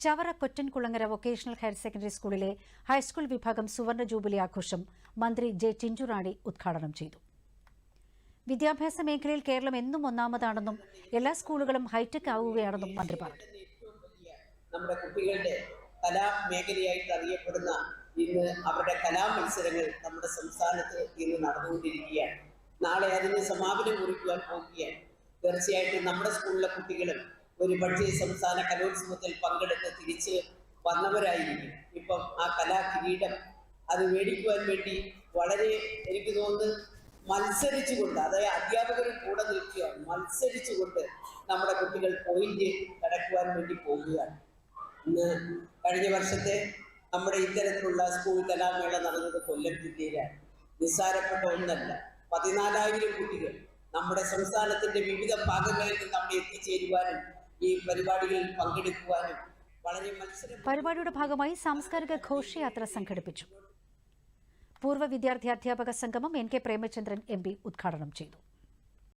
Chavara Kottankulangara vocational higher secondary സ്കൂളിലെ high school വിഭാഗം സുവർണ ജൂബിലി ആഘോഷം മന്ത്രി ജെ ടിഞ്ചുറാണി ഉദ്ഘാടനം ചെയ്തു. വിദ്യാഭ്യാസ മേഖലയിൽ കേരളം എന്നും ഒന്നാമതാണെന്നും എല്ലാ സ്കൂളുകളും ഹൈടെക് ആവുകയാണെന്നും മന്ത്രി പറഞ്ഞു. നമ്മുടെ കുട്ടികളുടെ കലാമേഖലയായിട്ട് അറിയപ്പെടുന്ന ഇന്ന് അവരുടെ കലാമത്സരങ്ങൾ നമ്മുടെ സംസ്ഥാനത്ത് ഇന്ന് നടന്നുകൊണ്ടിരിക്കുകയാണ്. നാളെ അതിന് സമാപനം കുറിക്കുവാൻ പോവുകയാണ്. തീർച്ചയായിട്ടും നമ്മുടെ സ്കൂളിലെ കുട്ടികളും ഒരു പക്ഷേ സംസ്ഥാന കലോത്സവത്തിൽ പങ്കെടുത്ത് തിരിച്ച് വന്നവരായിരിക്കും. ഇപ്പം ആ കലാകിരീടം അത് മേടിക്കുവാൻ വേണ്ടി വളരെ എനിക്ക് തോന്നുന്നു മത്സരിച്ചുകൊണ്ട്, അതായത് അധ്യാപകരും കൂടെ നിൽക്കുകയാണ്, മത്സരിച്ചുകൊണ്ട് നമ്മുടെ കുട്ടികൾ പോയിന്റ് കടക്കുവാൻ വേണ്ടി പോവുകയാണ്. ഇന്ന് കഴിഞ്ഞ വർഷത്തെ നമ്മുടെ ഇത്തരത്തിലുള്ള സ്കൂൾ കലാമേള നടന്നത് കൊല്ലം ജില്ലയിലാണ്. നിസ്സാരപ്പെട്ട ഒന്നല്ല. 14,000 കുട്ടികൾ നമ്മുടെ സംസ്ഥാനത്തിന്റെ വിവിധ ഭാഗങ്ങളിൽ നിന്ന് അവിടെ എത്തിച്ചേരുവാനും ഈ പരിപാടികളിൽ പങ്കെടുക്കുവാനും വളരെ പരിപാടിയുടെ ഭാഗമായി സാംസ്കാരിക ഘോഷയാത്ര സംഘടിപ്പിച്ചു. പൂർവ്വ വിദ്യാർത്ഥി അധ്യാപക സംഗമം NK പ്രേമചന്ദ്രൻ MP ഉദ്ഘാടനം ചെയ്തു.